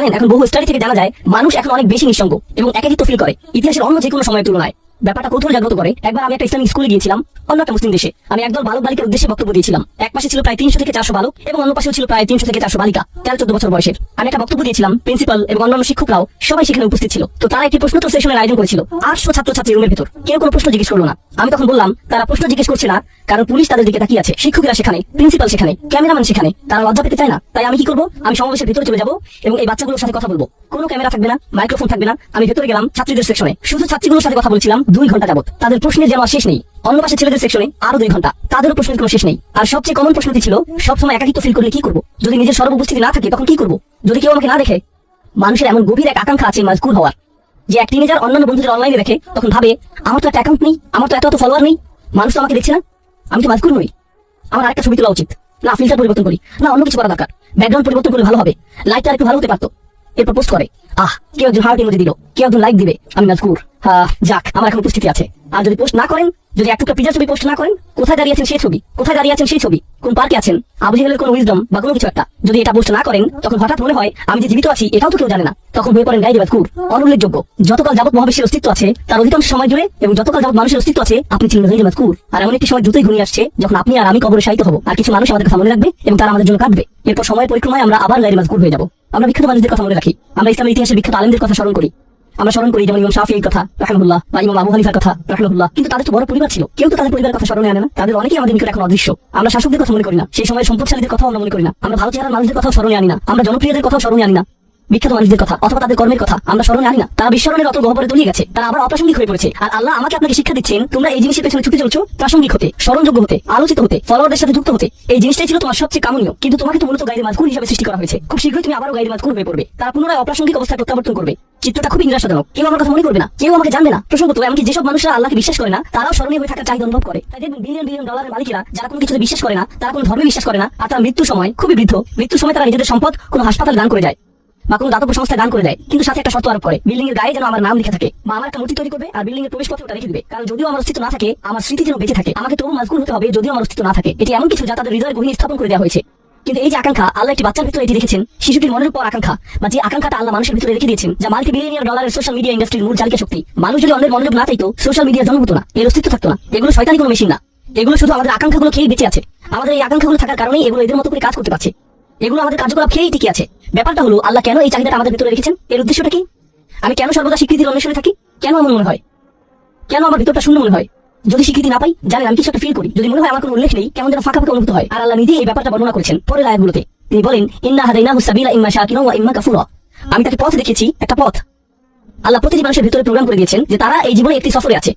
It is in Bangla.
জানেন, এখন বহু স্টাডি থেকে জানা যায় মানুষ এখন অনেক বেশি নিঃসঙ্গ এবং একাকিত্ব ফিল করে ইতিহাসের অন্য যে কোনো সময়ের তুলনায়। ব্যাপারটা কৌতূহল জাগ্রত করে। একবার আমি একটা ইসলামিক স্কুলে গিয়েছিলাম, অন্য একটা মুসলিম দেশে। আমি একদল বালক বালিকার উদ্দেশ্যে বক্তব্য দিয়েছিলাম। এক পাশে ছিল প্রায় 300 থেকে 400 বালক এবং অন্য পাশেও ছিল প্রায় 300 থেকে 400 বালিকা 13-14 বছর বয়সের। আমি একটা বক্তব্য দিয়েছিলাম, প্রিন্সিপাল এবং অন্যান্য শিক্ষকরাও সবাই সেখানে উপস্থিত ছিল। তো তারা একটি প্রশ্নোত্তর সেশনের আয়োজন করেছিল 800 ছাত্রছাত্রী রুমের ভেতর। কেউ কোনো প্রশ্ন জিজ্ঞেস করলো না। আমি তখন বললাম, তারা প্রশ্ন জিজ্ঞেস করছে না কারণ পুলিশ তাদের দিকে তাকিয়ে আছে, শিক্ষকেরা সেখানে, প্রিন্সিপাল সেখানে, ক্যামেরাম্যান সেখানে, তারা লজ্জা পেতে চায় না। তাই আমি কি করবো, আমি সমাবেশের ভিতরে চলে যাবো এবং এই বাচ্চাগুলোর সাথে কথা বলবো। কোনো ক্যামেরা থাকবে না, মাইক্রোফোন থাকবে না। আমি ভেতরে গেলাম ছাত্রীদের সেকশনে, শুধু ছাত্রীগুলোর সাথে কথা বলছিলাম 2 ঘন্টা যাবত। তাদের প্রশ্নের যেন আর শেষ নেই। অন্য পাশে ছেলেদের সেকশনে আরো 2 ঘন্টা, তাদেরও প্রশ্নের কোনো শেষ নেই। আর সবচেয়ে কমন প্রশ্নটি ছিল, সবসময় একাকিত্ব ফিল করলে কি করবো, যদি নিজের সর্ব উপস্থিতি না থাকে তখন কি করবো, যদি কেউ আমাকে না দেখে। মানুষের এমন গভীর এক আকাঙ্ক্ষা আছে মাজকুর হওয়ার, যে এক টিনেজার অন্যান্য বন্ধুদের অনলাইনে দেখে তখন ভাবে, আমার তো একটা অ্যাকাউন্ট নেই, আমার তো এত ফলোয়ার নেই, মানুষ তো আমাকে দেখছে না, আমি তো মাজকুর নই, আমার আরেকটা ছবি তোলা উচিত, না ফিল্টার পরিবর্তন করি, না অন্য কিছু করা দরকার, ব্যাকগ্রাউন্ড পরিবর্তন করলে ভালো হবে, লাইটটা একটু ভালো হতে পারতো। এরপর পোস্ট করে, কেউ একজন হার্ট ইমোজি দিল, কেউ একজন লাইক দিবে, আমি মাজকুর, যাক আমার এখন উপস্থিতি আছে। আর যদি পোস্ট না করেন, যদি এক টুকরা পিজার ছবি পোস্ট না করেন, কোথায় দাঁড়িয়ে আছেন সেই ছবি, কোথায় দাঁড়িয়ে আছেন সেই ছবি, কোন পার্কে আছেন, আবু জেহেলের কোন উইজডম বা কোনো কিছু একটা, যদি এটা পোস্ট না করেন, তখন হঠাৎ মনে হয় আমি যে জীবিত আছি এটাও তো কেউ জানে না। তখন হয়ে পড়েন গাইরে মাজকুর, অনুল্লেখযোগ্য। যতকাল যাবত মহাবিশ্বের অস্তিত্ব আছে তার অধিকাংশ সময় জুড়ে এবং যতকাল যাবত মানুষের অস্তিত্ব আছে আপনি ছিলেন গাইরে মাজকুর। আর এমন একটি সময় দ্রুতই ঘনিয়ে আসছে যখন আপনি আর আমি কবরে শায়িত হব, আর কিছু মানুষ আমাদের কথা মনে রাখবে এবং তারা আমাদের জন্য কাঁদবে। এরপর সময়ের পরিক্রমায় আমরা আবার গাইরে মাজকুর হয়ে যাব। আমরা বিখ্যাত মানুষদের কথা মনে রাখি, আমরা ইসলামের ইতিহাসের বিখ্যাত আলেমদের কথা স্মরণ করি। আমরা স্মরণ করি যেমন ইমাম শাফিঈর কথা রাহিমাহুল্লাহ বা ইমাম আবু হানিফার কথা রাহিমাহুল্লাহ। কিন্তু তাদের তো বড় পরিবার ছিল, কেউ তো তাদের পরিবারের কথা স্মরণে আনে না। তাদের অনেকেই আমাদের নিকট এখন অদৃশ্য। আমরা শাসকদের কথা মনে করি না, সেই সময়ের সম্পদশালীদের কথাও আমরা মনে করি না। আমরা ভালো চেহারার মানুষদের কথাও স্মরণে আনি না, আমরা জনপ্রিয়দের কথাও স্মরণে আনি না। বিখ্যাত মানুষদের কথা অথবা তাদের কর্মের কথা আমরা স্মরণে আনি না। তারা বিস্মরণের অত গহ্বরে তলিয়ে গেছে, তারা আবার অপ্রাসঙ্গিক হয়ে পড়েছে। আর আল্লাহ আমাকে আপনাকে শিক্ষা দিচ্ছেন, তোমরা এই জিনিসের পেছনে ছুটে চলছো প্রাসঙ্গিক হতে, স্মরণযোগ্য হতে, আলোচিত হতে, ফলোয়ারদের সাথে যুক্ত হতে। এই জিনিসটাই ছিল তোমার সবচেয়ে কামনীয়, কিন্তু তোমাকে তো মূলত গাইরে মাজকুর হিসেবে সৃষ্টি করা হয়েছে। খুব শীঘ্রই তুমি আবারও গাইরে মাজকুর হয়ে পড়বে। তারা পুনরায় অপ্রাসঙ্গিক অবস্থায় প্রত্যাবর্তন করবে। চিত্রটা খুবই নিরাশাজনক। কেউ আমার কথা মনে করবে না, কেউ আমাকে জানবে না। প্রসঙ্গত এমনকি যেসব মানুষরা আল্লাহকে বিশ্বাস করে না তারাও স্মরণীয় হয়ে থাকার চাহিদা অনুভব করে। তাই দেখবেন বিলিয়ন বিলিয়ন ডলারের মালিকেরা যারা কোনো কিছুতে বিশ্বাস করে না, তারা কোনো ধর্মে বিশ্বাস করে না, আর তারা মৃত্যুর সময় খুবই বৃদ্ধ, মৃত্যুর সময় তারা নিজেদের সম্পদ কোনো হাসপাতালে দান করে যায় বা কোনো দাতব্য সংস্থায় দান করে দেয়। কিন্তু সাথে একটা শর্ত আরোপ করে, বিল্ডিং এর গায়ে যেন আমার নাম লিখে থাকে বা আমার একটা মূর্তি তৈরি করবে আর বিল্ডিং এর প্রবেশ পথে ওটা রেখে দিবে। কারণ যদিও আমার অস্তিত্ব না থাকে, আমার স্মৃতি যেন বেঁচে থাকে। আমাকে তবু মাজকুর হতে হবে যদিও আমার অস্তিত্ব না থাকে। এটি এমন কিছু যা তাদের হৃদয়ের গহীনে স্থাপন করে দেওয়া হয়েছে। কিন্তু এই যে আকাঙ্ক্ষা, আল্লাহ একটি বাচ্চার ভিতরে এটি রেখেছেন, শিশুটির মনের উপর আকাঙ্ক্ষা বা যে আকাঙ্ক্ষাটা আল্লাহ মানুষের ভিতরে রেখে দিয়েছেন, যা মাল্টি বিলিয়নিয়ার ডলারের সোশ্যাল মিডিয়া ইন্ডাস্ট্রির মূল চালিকা শক্তি। মানুষ যদি অন্যের মনোযোগ না চাইতো, সোশ্যাল মিডিয়ার জন্ম হতো না, এর অস্তিত্ব থাকতো না। এগুলো শয়তানি কোনো মেশিন না, এগুলো শুধু আমাদের আকাঙ্ক্ষাগুলো খেয়ে বেঁচে আছে। আমাদের এই আকাঙ্ক্ষাগুলো থাকার কারণেই এগুলো এদের মতো করে কাজ করতে পারছে। এগুলো আমাদের কার্যকলাপ খেয়েই টিকে আছে। ব্যাপারটা হলো, আল্লাহ কেন এই চাহিদাটা আমাদের ভিতরে রেখেছেন, এর উদ্দেশ্যটা কি? আমি কেন সর্বদা স্বীকৃতির অন্বেষণে থাকি? কেন এমন মনে হয়? কেন আমার ভিতরটা শূন্য মনে হয়? যদি স্বীকৃতি না পাই, জানেন আমি কিছু একটা ফিল করি। যদি মনে হয় আমার কোনো উল্লেখ নেই, কেমন যেন ফাঁকা ফাঁকা অনুভূত হয়। আর আল্লাহ নিজেই এই ব্যাপারটা বর্ণনা করেছেন পরের আয়াতগুলোতে। তিনি বলেন, ইন্না হাদাইনাহু সাবিলা ইম্মা শাকিরা ওয়া ইম্মা কাফুরা। আমি তাকে পথ দেখিয়েছি, একটা পথ। আল্লাহ প্রতিটি মানুষের ভিতরে প্রোগ্রাম করে দিয়েছেন যে তারা এই জীবনে একটি সফরে আছে।